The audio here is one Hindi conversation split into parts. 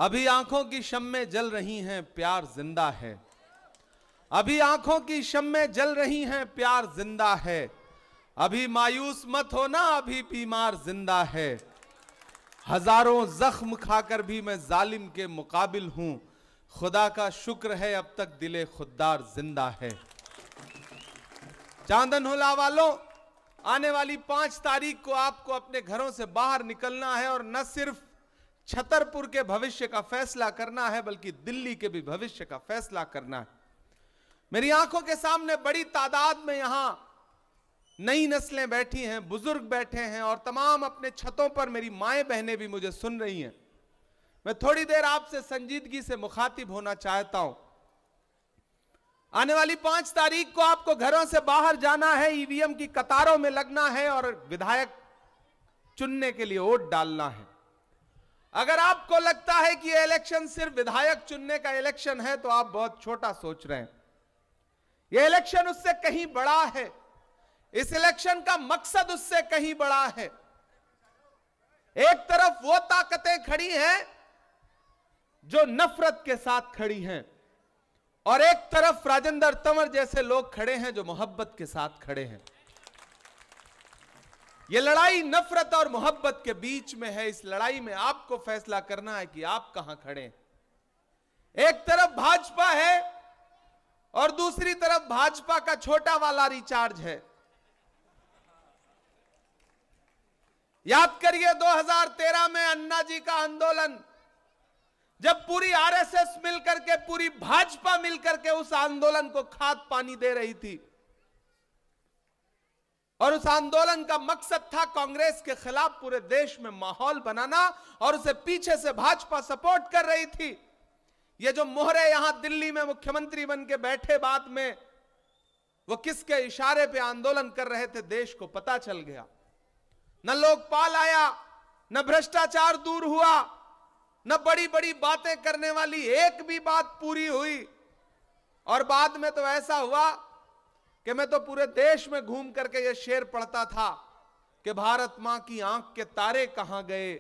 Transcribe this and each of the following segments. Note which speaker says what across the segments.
Speaker 1: अभी आंखों की शम्में जल रही हैं, प्यार जिंदा है। अभी आंखों की शम्में जल रही हैं, प्यार जिंदा है। अभी मायूस मत होना, अभी बीमार जिंदा है। हजारों जख्म खाकर भी मैं जालिम के मुकाबिल हूं। खुदा का शुक्र है अब तक दिले खुददार जिंदा है। चांदन हुला वालों, आने वाली 5 तारीख को आपको अपने घरों से बाहर निकलना है और न सिर्फ छतरपुर के भविष्य का फैसला करना है बल्कि दिल्ली के भी भविष्य का फैसला करना है। मेरी आंखों के सामने बड़ी तादाद में यहां नई नस्लें बैठी हैं, बुजुर्ग बैठे हैं और तमाम अपने छतों पर मेरी माएं बहनें भी मुझे सुन रही हैं। मैं थोड़ी देर आपसे संजीदगी से मुखातिब होना चाहता हूं। आने वाली 5 तारीख को आपको घरों से बाहर जाना है, ईवीएम की कतारों में लगना है और विधायक चुनने के लिए वोट डालना है। अगर आपको लगता है कि यह इलेक्शन सिर्फ विधायक चुनने का इलेक्शन है तो आप बहुत छोटा सोच रहे हैं। यह इलेक्शन उससे कहीं बड़ा है। इस इलेक्शन का मकसद उससे कहीं बड़ा है। एक तरफ वो ताकतें खड़ी हैं जो नफरत के साथ खड़ी हैं और एक तरफ राजेंद्र तंवर जैसे लोग खड़े हैं जो मोहब्बत के साथ खड़े हैं। यह लड़ाई नफरत और मोहब्बत के बीच में है। इस लड़ाई में आपको फैसला करना है कि आप कहां खड़े हैं। एक तरफ भाजपा है और दूसरी तरफ भाजपा का छोटा वाला रिचार्ज है। याद करिए 2013 में अन्ना जी का आंदोलन, जब पूरी आरएसएस मिलकर के, पूरी भाजपा मिलकर के उस आंदोलन को खाद पानी दे रही थी और उस आंदोलन का मकसद था कांग्रेस के खिलाफ पूरे देश में माहौल बनाना और उसे पीछे से भाजपा सपोर्ट कर रही थी। ये जो मोहरे यहां दिल्ली में मुख्यमंत्री बन के बैठे, बाद में वो किसके इशारे पे आंदोलन कर रहे थे देश को पता चल गया। न लोकपाल आया, न भ्रष्टाचार दूर हुआ, न बड़ी बड़ी बातें करने वाली एक भी बात पूरी हुई। और बाद में तो ऐसा हुआ कि मैं तो पूरे देश में घूम करके ये शेर पढ़ता था कि भारत मां की आंख के तारे कहां गए,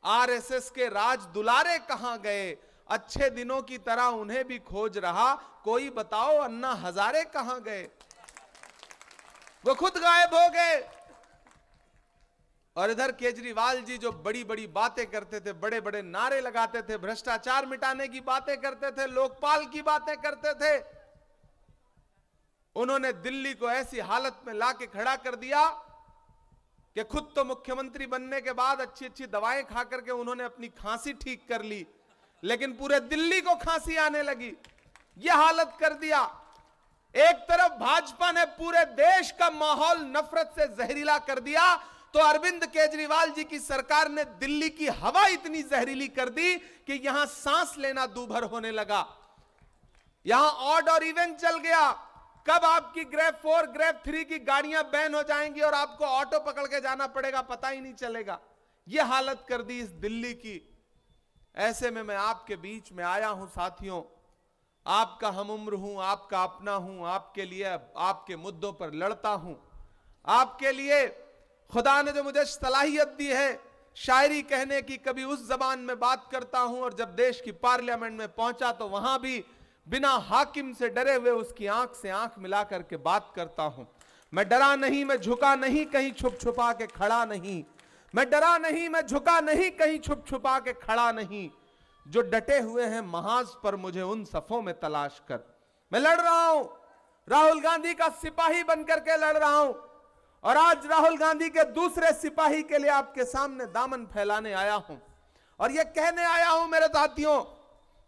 Speaker 1: आरएसएस के राज दुलारे कहां गए, अच्छे दिनों की तरह उन्हें भी खोज रहा, कोई बताओ अन्ना हजारे कहां गए। वो खुद गायब हो गए। और इधर केजरीवाल जी जो बड़ी बड़ी बातें करते थे, बड़े बड़े नारे लगाते थे, भ्रष्टाचार मिटाने की बातें करते थे, लोकपाल की बातें करते थे, उन्होंने दिल्ली को ऐसी हालत में लाके खड़ा कर दिया कि खुद तो मुख्यमंत्री बनने के बाद अच्छी अच्छी दवाएं खा करके उन्होंने अपनी खांसी ठीक कर ली, लेकिन पूरे दिल्ली को खांसी आने लगी। यह हालत कर दिया। एक तरफ भाजपा ने पूरे देश का माहौल नफरत से जहरीला कर दिया, तो अरविंद केजरीवाल जी की सरकार ने दिल्ली की हवा इतनी जहरीली कर दी कि यहां सांस लेना दूभर होने लगा। यहां ऑड और इवन चल गया। कब आपकी ग्रेड 4 ग्रेड 3 की गाड़ियां बैन हो जाएंगी और आपको ऑटो पकड़ के जाना पड़ेगा, पता ही नहीं चलेगा। यह हालत कर दी इस दिल्ली की। ऐसे में मैं आपके बीच में आया हूं साथियों, आपका हमउम्र हूं, आपका अपना हूं, आपके लिए, आपके मुद्दों पर लड़ता हूं। आपके लिए खुदा ने जो मुझे सलाहियत दी है शायरी कहने की, कभी उस जबान में बात करता हूं और जब देश की पार्लियामेंट में पहुंचा तो वहां भी बिना हाकिम से डरे हुए उसकी आंख से आंख मिला करके बात करता हूं। मैं डरा नहीं, मैं झुका नहीं, कहीं छुप छुपा के खड़ा नहीं। मैं डरा नहीं, मैं झुका नहीं, कहीं छुप छुपा के खड़ा नहीं। जो डटे हुए हैं महाज पर मुझे उन सफों में तलाश कर। मैं लड़ रहा हूं, राहुल गांधी का सिपाही बनकर के लड़ रहा हूं और आज राहुल गांधी के दूसरे सिपाही के लिए आपके सामने दामन फैलाने आया हूं और यह कहने आया हूं मेरे साथियों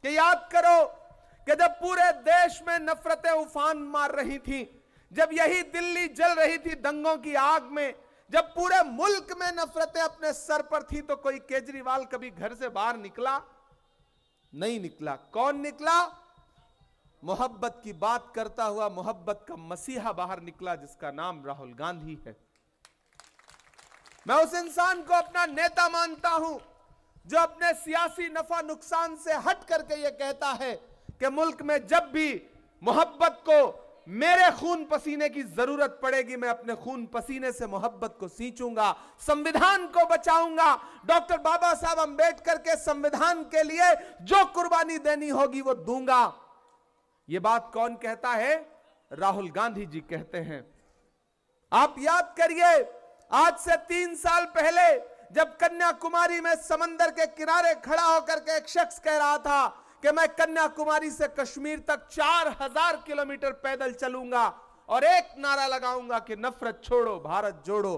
Speaker 1: कि याद करो कि जब पूरे देश में नफरतें उफान मार रही थी, जब यही दिल्ली जल रही थी दंगों की आग में, जब पूरे मुल्क में नफरतें अपने सर पर थी, तो कोई केजरीवाल कभी घर से बाहर निकला? नहीं निकला। कौन निकला? मोहब्बत की बात करता हुआ मोहब्बत का मसीहा बाहर निकला जिसका नाम राहुल गांधी है। मैं उस इंसान को अपना नेता मानता हूं जो अपने सियासी नफा नुकसान से हट करके यह कहता है कि मुल्क में जब भी मोहब्बत को मेरे खून पसीने की जरूरत पड़ेगी, मैं अपने खून पसीने से मोहब्बत को सींचूंगा, संविधान को बचाऊंगा। डॉक्टर बाबा साहब अंबेडकर के संविधान के लिए जो कुर्बानी देनी होगी वो दूंगा। ये बात कौन कहता है? राहुल गांधी जी कहते हैं। आप याद करिए, आज से 3 साल पहले जब कन्याकुमारी में समंदर के किनारे खड़ा होकर के एक शख्स कह रहा था कि मैं कन्याकुमारी से कश्मीर तक 4000 किलोमीटर पैदल चलूंगा और एक नारा लगाऊंगा कि नफरत छोड़ो भारत जोड़ो,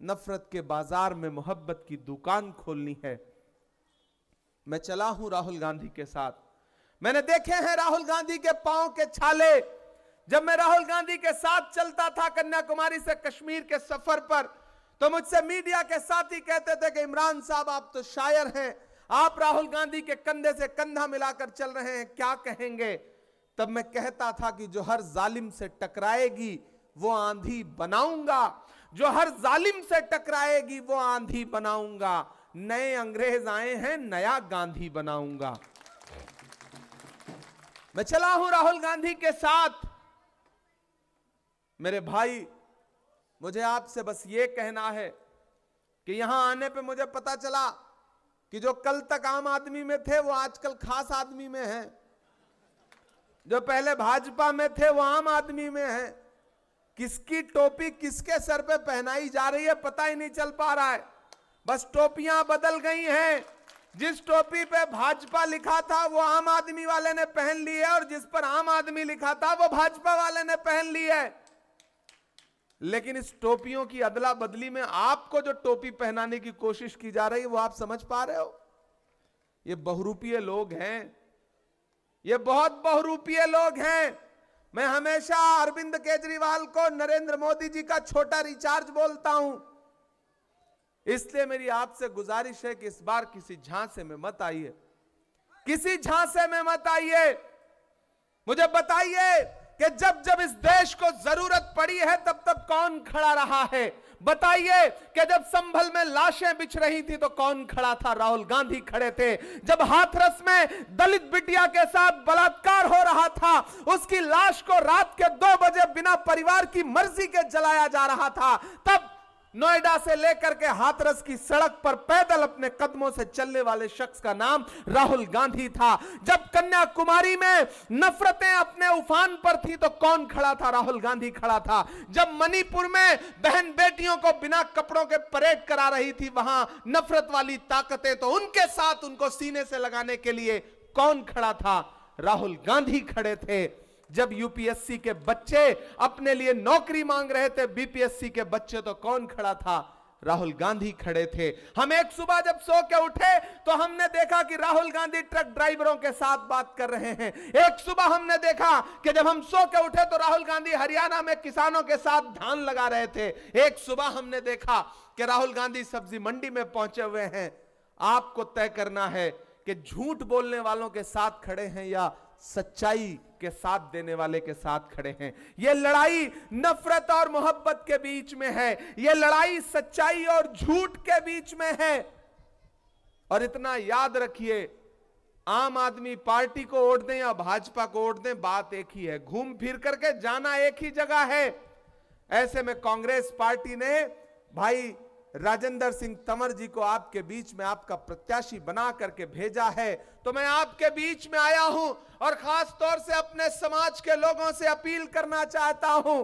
Speaker 1: नफरत के बाजार में मोहब्बत की दुकान खोलनी है। मैं चला हूं राहुल गांधी के साथ, मैंने देखे हैं राहुल गांधी के पांव के छाले। जब मैं राहुल गांधी के साथ चलता था कन्याकुमारी से कश्मीर के सफर पर, तो मुझसे मीडिया के साथी कहते थे कि इमरान साहब आप तो शायर हैं, आप राहुल गांधी के कंधे से कंधा मिलाकर चल रहे हैं, क्या कहेंगे? तब मैं कहता था कि जो हर जालिम से टकराएगी वो आंधी बनाऊंगा, जो हर जालिम से टकराएगी वो आंधी बनाऊंगा। नए अंग्रेज आए हैं, नया गांधी बनाऊंगा। मैं चला हूं राहुल गांधी के साथ। मेरे भाई, मुझे आपसे बस ये कहना है कि यहां आने पे मुझे पता चला कि जो कल तक आम आदमी में थे वो आजकल खास आदमी में हैं, जो पहले भाजपा में थे वो आम आदमी में हैं। किसकी टोपी किसके सर पे पहनाई जा रही है पता ही नहीं चल पा रहा है, बस टोपियां बदल गई हैं। जिस टोपी पे भाजपा लिखा था वो आम आदमी वाले ने पहन ली है, और जिस पर आम आदमी लिखा था वो भाजपा वाले ने पहन ली है। लेकिन इस टोपियों की अदला बदली में आपको जो टोपी पहनाने की कोशिश की जा रही है वो आप समझ पा रहे हो? ये बहुरूपीय लोग हैं, ये बहुत बहुरूपीय लोग हैं। मैं हमेशा अरविंद केजरीवाल को नरेंद्र मोदी जी का छोटा रिचार्ज बोलता हूं, इसलिए मेरी आपसे गुजारिश है कि इस बार किसी झांसे में मत आइए, किसी झांसे में मत आइए। मुझे बताइए कि जब जब इस देश को जरूरत पड़ी है तब तब कौन खड़ा रहा है? बताइए कि जब संभल में लाशें बिछ रही थी तो कौन खड़ा था? राहुल गांधी खड़े थे। जब हाथरस में दलित बिटिया के साथ बलात्कार हो रहा था, उसकी लाश को रात के 2 बजे बिना परिवार की मर्जी के जलाया जा रहा था, तब नोएडा से लेकर के हाथरस की सड़क पर पैदल अपने कदमों से चलने वाले शख्स का नाम राहुल गांधी था। जब कन्याकुमारी में नफरतें अपने उफान पर थी तो कौन खड़ा था? राहुल गांधी खड़ा था। जब मणिपुर में बहन बेटियों को बिना कपड़ों के परेड करा रही थी वहां नफरत वाली ताकतें, तो उनके साथ उनको सीने से लगाने के लिए कौन खड़ा था? राहुल गांधी खड़े थे। जब यूपीएससी के बच्चे अपने लिए नौकरी मांग रहे थे, बीपीएससी के बच्चे, तो कौन खड़ा था? राहुल गांधी खड़े थे। हम एक सुबह जब सो के उठे तो हमने देखा कि राहुल गांधी ट्रक ड्राइवरों के साथ बात कर रहे हैं। एक सुबह हमने देखा कि जब हम सो के उठे तो राहुल गांधी हरियाणा में किसानों के साथ धान लगा रहे थे। एक सुबह हमने देखा कि राहुल गांधी सब्जी मंडी में पहुंचे हुए हैं। आपको तय करना है कि झूठ बोलने वालों के साथ खड़े हैं या सच्चाई के साथ देने वाले के साथ खड़े हैं। यह लड़ाई नफरत और मोहब्बत के बीच में है, यह लड़ाई सच्चाई और झूठ के बीच में है। और इतना याद रखिए, आम आदमी पार्टी को वोट दें या भाजपा को वोट दें, बात एक ही है, घूम फिर करके जाना एक ही जगह है। ऐसे में कांग्रेस पार्टी ने भाई राजेंद्र सिंह तंवर जी को आपके बीच में आपका प्रत्याशी बना करके भेजा है, तो मैं आपके बीच में आया हूं और खास तौर से अपने समाज के लोगों से अपील करना चाहता हूं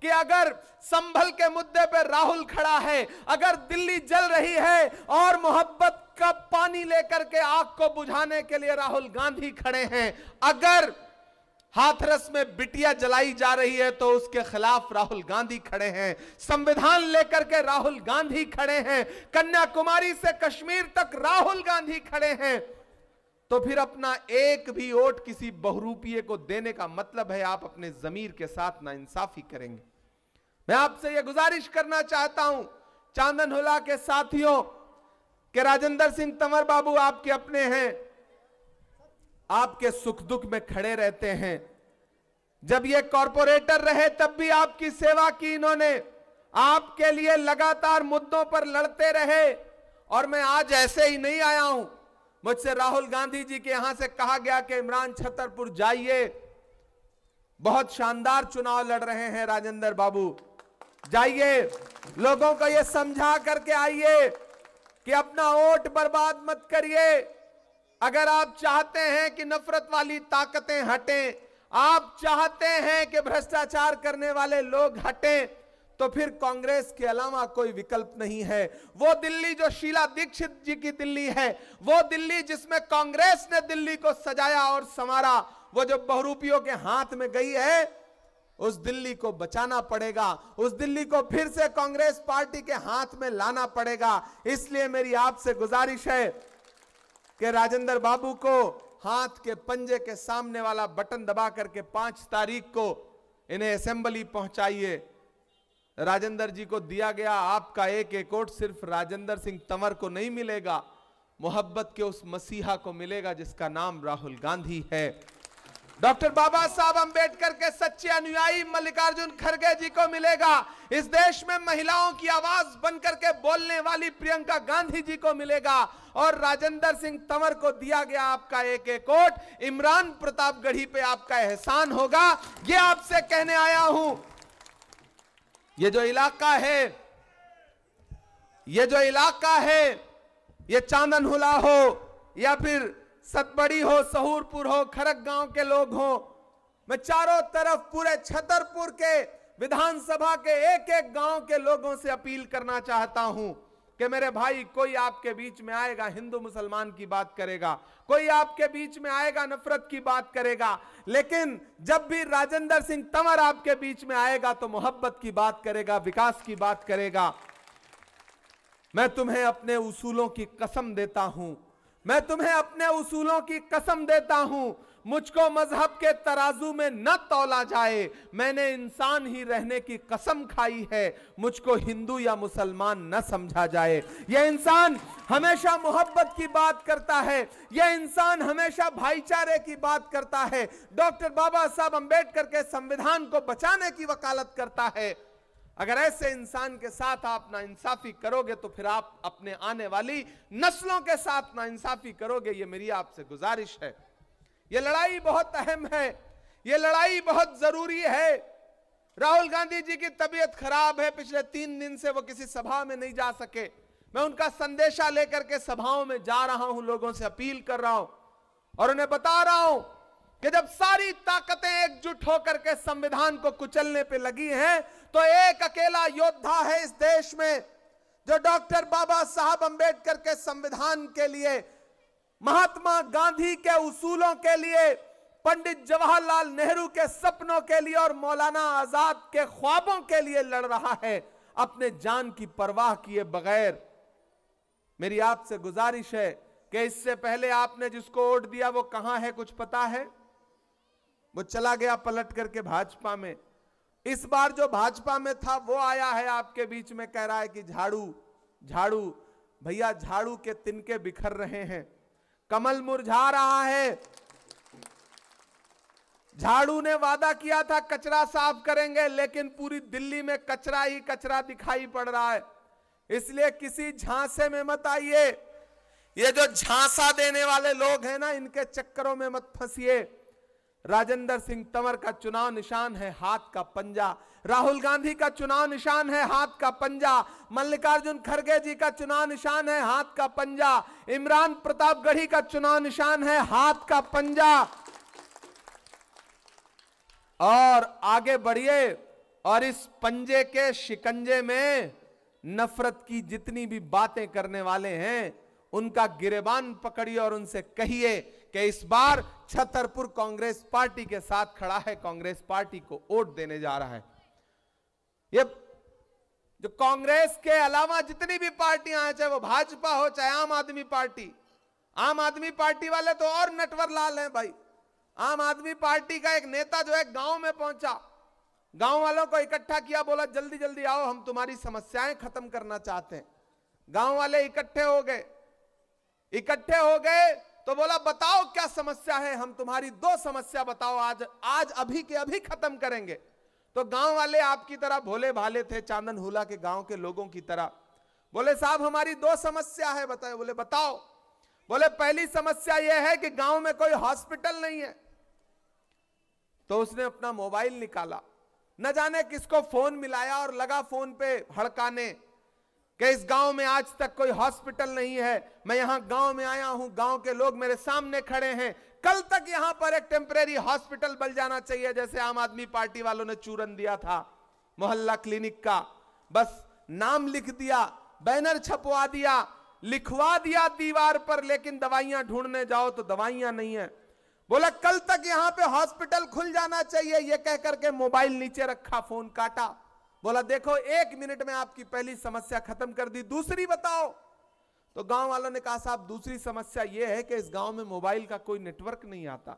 Speaker 1: कि अगर संभल के मुद्दे पर राहुल खड़ा है, अगर दिल्ली जल रही है और मोहब्बत का पानी लेकर के आग को बुझाने के लिए राहुल गांधी खड़े हैं, अगर हाथरस में बिटिया जलाई जा रही है तो उसके खिलाफ राहुल गांधी खड़े हैं, संविधान लेकर के राहुल गांधी खड़े हैं, कन्याकुमारी से कश्मीर तक राहुल गांधी खड़े हैं, तो फिर अपना एक भी वोट किसी बहुरूपीय को देने का मतलब है आप अपने जमीर के साथ नाइंसाफी करेंगे। मैं आपसे यह गुजारिश करना चाहता हूं चांदनहुला के साथियों कि राजेंद्र सिंह तंवर बाबू आपके अपने हैं, आपके सुख दुख में खड़े रहते हैं। जब ये कॉरपोरेटर रहे तब भी आपकी सेवा की इन्होंने, आपके लिए लगातार मुद्दों पर लड़ते रहे। और मैं आज ऐसे ही नहीं आया हूं, मुझसे राहुल गांधी जी के यहां से कहा गया कि इमरान छतरपुर जाइए, बहुत शानदार चुनाव लड़ रहे हैं राजेंद्र बाबू। जाइए, लोगों को यह समझा करके आइए कि अपना वोट बर्बाद मत करिए। अगर आप चाहते हैं कि नफरत वाली ताकतें हटें, आप चाहते हैं कि भ्रष्टाचार करने वाले लोग हटें, तो फिर कांग्रेस के अलावा कोई विकल्प नहीं है। वो दिल्ली जो शीला दीक्षित जी की दिल्ली है, वो दिल्ली जिसमें कांग्रेस ने दिल्ली को सजाया और संवारा, वो जो बहुरूपियों के हाथ में गई है, उस दिल्ली को बचाना पड़ेगा। उस दिल्ली को फिर से कांग्रेस पार्टी के हाथ में लाना पड़ेगा। इसलिए मेरी आपसे गुजारिश है कि राजेंद्र बाबू को हाथ के पंजे के सामने वाला बटन दबा करके 5 तारीख को इन्हें असेंबली पहुंचाइए। राजेंद्र जी को दिया गया आपका एक वोट सिर्फ राजेंद्र सिंह तंवर को नहीं मिलेगा, मोहब्बत के उस मसीहा को मिलेगा जिसका नाम राहुल गांधी है। डॉक्टर बाबा साहब अंबेडकर के सच्चे अनुयायी मल्लिकार्जुन खड़गे जी को मिलेगा। इस देश में महिलाओं की आवाज बनकर के बोलने वाली प्रियंका गांधी जी को मिलेगा। और राजेंद्र सिंह तंवर को दिया गया आपका एक वोट इमरान प्रतापगढ़ी पे आपका एहसान होगा। ये आपसे कहने आया हूं। ये जो इलाका है, ये चांदनहुला हो या फिर सतबड़ी हो, सहूरपुर हो, खरक गांव के लोग हो, मैं चारों तरफ पूरे छतरपुर के विधानसभा के एक गांव के लोगों से अपील करना चाहता हूं कि मेरे भाई, कोई आपके बीच में आएगा हिंदू मुसलमान की बात करेगा, कोई आपके बीच में आएगा नफरत की बात करेगा, लेकिन जब भी राजेंद्र सिंह तंवर आपके बीच में आएगा तो मोहब्बत की बात करेगा, विकास की बात करेगा। मैं तुम्हें अपने उसूलों की कसम देता हूं, मैं तुम्हें अपने उसूलों की कसम देता हूं। मुझको मजहब के तराजू में न तौला जाए, मैंने इंसान ही रहने की कसम खाई है। मुझको हिंदू या मुसलमान न समझा जाए। यह इंसान हमेशा मोहब्बत की बात करता है, यह इंसान हमेशा भाईचारे की बात करता है, डॉक्टर बाबा साहब अंबेडकर के संविधान को बचाने की वकालत करता है। अगर ऐसे इंसान के साथ आप नाइंसाफी करोगे तो फिर आप अपने आने वाली नस्लों के साथ नाइंसाफी करोगे। ये मेरी आपसे गुजारिश है। ये लड़ाई बहुत अहम है, ये लड़ाई बहुत जरूरी है। राहुल गांधी जी की तबीयत खराब है, पिछले 3 दिन से वो किसी सभा में नहीं जा सके। मैं उनका संदेशा लेकर के सभाओं में जा रहा हूं, लोगों से अपील कर रहा हूं और उन्हें बता रहा हूं कि जब सारी ताकतें एकजुट होकर के संविधान को कुचलने पे लगी हैं, तो एक अकेला योद्धा है इस देश में जो डॉक्टर बाबा साहब अंबेडकर के संविधान के लिए, महात्मा गांधी के उसूलों के लिए, पंडित जवाहरलाल नेहरू के सपनों के लिए और मौलाना आजाद के ख्वाबों के लिए लड़ रहा है, अपने जान की परवाह किए बगैर। मेरी आपसे गुजारिश है कि इससे पहले आपने जिसको वोट दिया वो कहां है, कुछ पता है? वो चला गया पलट करके भाजपा में। इस बार जो भाजपा में था वो आया है आपके बीच में, कह रहा है कि झाड़ू झाड़ू। भैया, झाड़ू के तिनके बिखर रहे हैं, कमल मुरझा रहा है। झाड़ू ने वादा किया था कचरा साफ करेंगे, लेकिन पूरी दिल्ली में कचरा ही कचरा दिखाई पड़ रहा है। इसलिए किसी झांसे में मत आइए। ये जो झांसा देने वाले लोग हैं ना, इनके चक्करों में मत फंसिए। राजेंद्र सिंह तंवर का चुनाव निशान है हाथ का पंजा, राहुल गांधी का चुनाव निशान है हाथ का पंजा, मल्लिकार्जुन खड़गे जी का चुनाव निशान है हाथ का पंजा, इमरान प्रतापगढ़ी का चुनाव निशान है हाथ का पंजा। और आगे बढ़िए और इस पंजे के शिकंजे में नफरत की जितनी भी बातें करने वाले हैं उनका गिरेबान पकड़िए और उनसे कहिए कि इस बार छतरपुर कांग्रेस पार्टी के साथ खड़ा है, कांग्रेस पार्टी को वोट देने जा रहा है। ये जो कांग्रेस के अलावा जितनी भी पार्टियां हैं, चाहे वो भाजपा हो चाहे आम आदमी पार्टी वाले तो और नटवर लाल हैं भाई। आम आदमी पार्टी का एक नेता जो है गांव में पहुंचा, गांव वालों को इकट्ठा किया, बोला जल्दी जल्दी आओ, हम तुम्हारी समस्याएं खत्म करना चाहते हैं। गांव वाले इकट्ठे हो गए तो बोला बताओ क्या समस्या है, हम तुम्हारी 2 समस्या बताओ, आज अभी के अभी खत्म करेंगे। तो गांव वाले आपकी तरह भोले भाले थे, चांदनहुला के गांव के लोगों की तरह। बोले साहब हमारी 2 समस्या है, बताए। बोले बताओ। बोले पहली समस्या यह है कि गांव में कोई हॉस्पिटल नहीं है, तो उसने अपना मोबाइल निकाला, न जाने किसको फोन मिलाया और लगा फोन पे हड़काने कि इस गांव में आज तक कोई हॉस्पिटल नहीं है, मैं यहां गांव में आया हूं, गांव के लोग मेरे सामने खड़े हैं, कल तक यहां पर एक टेम्परेरी हॉस्पिटल बन जाना चाहिए, जैसे आम आदमी पार्टी वालों ने चूरन दिया था मोहल्ला क्लिनिक का। बस नाम लिख दिया, बैनर छपवा दिया, लिखवा दिया दीवार पर, लेकिन दवाइयां ढूंढने जाओ तो दवाइयां नहीं है। बोला कल तक यहां पे हॉस्पिटल खुल जाना चाहिए, यह कह करके मोबाइल नीचे रखा, फोन काटा। बोला देखो 1 मिनट में आपकी पहली समस्या खत्म कर दी, दूसरी बताओ। तो गांव वालों ने कहा साहब दूसरी समस्या यह है कि इस गांव में मोबाइल का कोई नेटवर्क नहीं आता।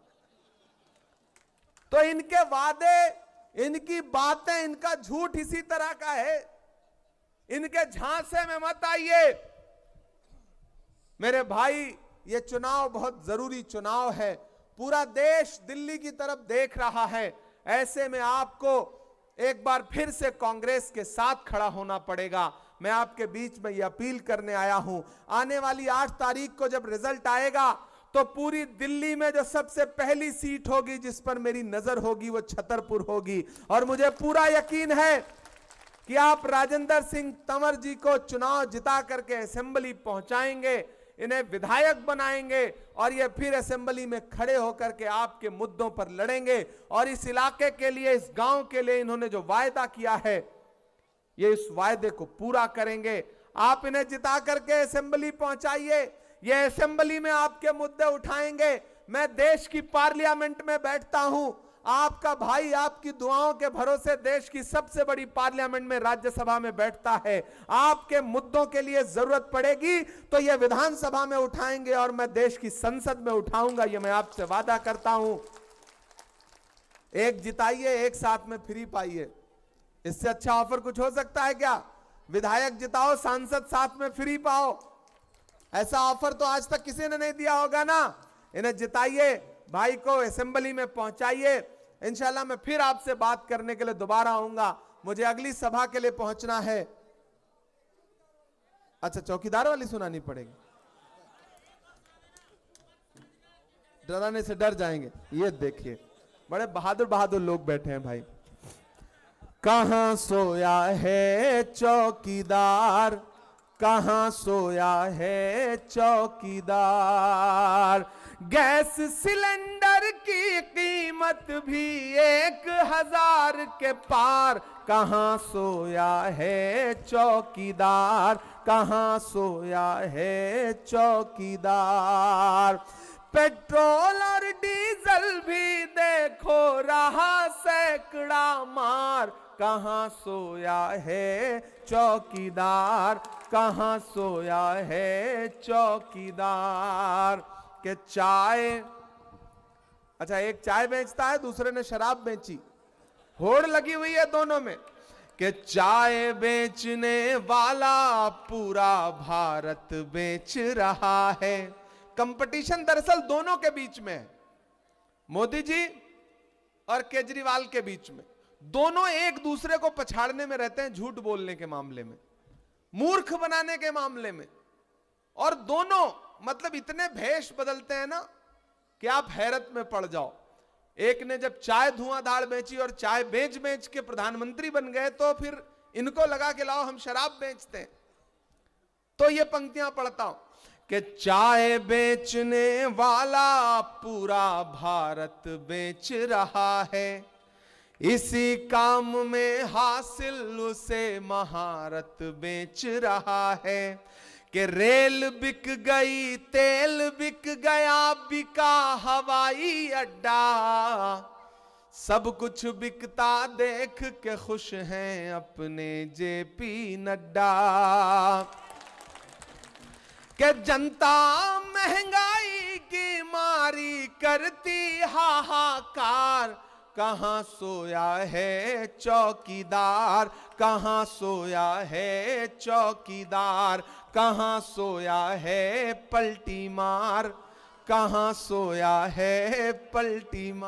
Speaker 1: तो इनके वादे, इनकी बातें, इनका झूठ इसी तरह का है, इनके झांसे में मत आइए मेरे भाई। ये चुनाव बहुत जरूरी चुनाव है, पूरा देश दिल्ली की तरफ देख रहा है। ऐसे में आपको एक बार फिर से कांग्रेस के साथ खड़ा होना पड़ेगा। मैं आपके बीच में यह अपील करने आया हूं, आने वाली 8 तारीख को जब रिजल्ट आएगा तो पूरी दिल्ली में जो सबसे पहली सीट होगी जिस पर मेरी नजर होगी वो छतरपुर होगी। और मुझे पूरा यकीन है कि आप राजेंद्र सिंह तंवर जी को चुनाव जिता करके असेंबली पहुंचाएंगे, इन्हें विधायक बनाएंगे और ये फिर असेंबली में खड़े होकर के आपके मुद्दों पर लड़ेंगे। और इस इलाके के लिए, इस गांव के लिए इन्होंने जो वायदा किया है, ये इस वायदे को पूरा करेंगे। आप इन्हें जिता करके असेंबली पहुंचाइए, ये असेंबली में आपके मुद्दे उठाएंगे। मैं देश की पार्लियामेंट में बैठता हूं, आपका भाई आपकी दुआओं के भरोसे देश की सबसे बड़ी पार्लियामेंट में, राज्यसभा में बैठता है। आपके मुद्दों के लिए जरूरत पड़ेगी तो यह विधानसभा में उठाएंगे और मैं देश की संसद में उठाऊंगा, यह मैं आपसे वादा करता हूं। एक जिताइए, एक साथ में फ्री पाइए, इससे अच्छा ऑफर कुछ हो सकता है क्या? विधायक जिताओ, सांसद साथ में फ्री पाओ, ऐसा ऑफर तो आज तक किसी ने नहीं दिया होगा ना। इन्हें जिताइए, भाई को असेंबली में पहुंचाइए। इंशाल्लाह मैं फिर आपसे बात करने के लिए दोबारा आऊंगा, मुझे अगली सभा के लिए पहुंचना है। अच्छा, चौकीदार वाली सुनानी पड़ेगी, डराने से डर जाएंगे। ये देखिए बड़े बहादुर बहादुर लोग बैठे हैं भाई। कहां सोया है चौकीदार, कहां सोया है चौकीदार, गैस सिलेंडर की कीमत भी 1000 के पार, कहां सोया है चौकीदार, कहां सोया है चौकीदार, पेट्रोल और डीजल भी देखो रहा सैकड़ा मार, कहां सोया है चौकीदार, कहां सोया है चौकीदार। के चाय, अच्छा एक चाय बेचता है, दूसरे ने शराब बेची, होड़ लगी हुई है दोनों में कि चाय बेचने वाला पूरा भारत बेच रहा है। कंपटीशन दरअसल दोनों के बीच में है, मोदी जी और केजरीवाल के बीच में। दोनों एक दूसरे को पछाड़ने में रहते हैं, झूठ बोलने के मामले में, मूर्ख बनाने के मामले में। और दोनों मतलब इतने भेष बदलते हैं ना कि आप हैरत में पड़ जाओ। एक ने जब चाय धुआंधार बेची और चाय बेच बेच के प्रधानमंत्री बन गए, तो फिर इनको लगा कि लाओ हम शराब बेचते हैं। तो ये पंक्तियां पढ़ता हूं कि चाय बेचने वाला पूरा भारत बेच रहा है, इसी काम में हासिल उसे महारत बेच रहा है। कि रेल बिक गई, तेल बिक गया, बिका हवाई अड्डा, सब कुछ बिकता देख के खुश हैं अपने जेपी नड्डा। कि जनता महंगाई की मारी करती हाहाकार, कहां सोया है चौकीदार, कहां सोया है चौकीदार, कहां सोया है पलटी मार, कहां सोया है पलटी मार।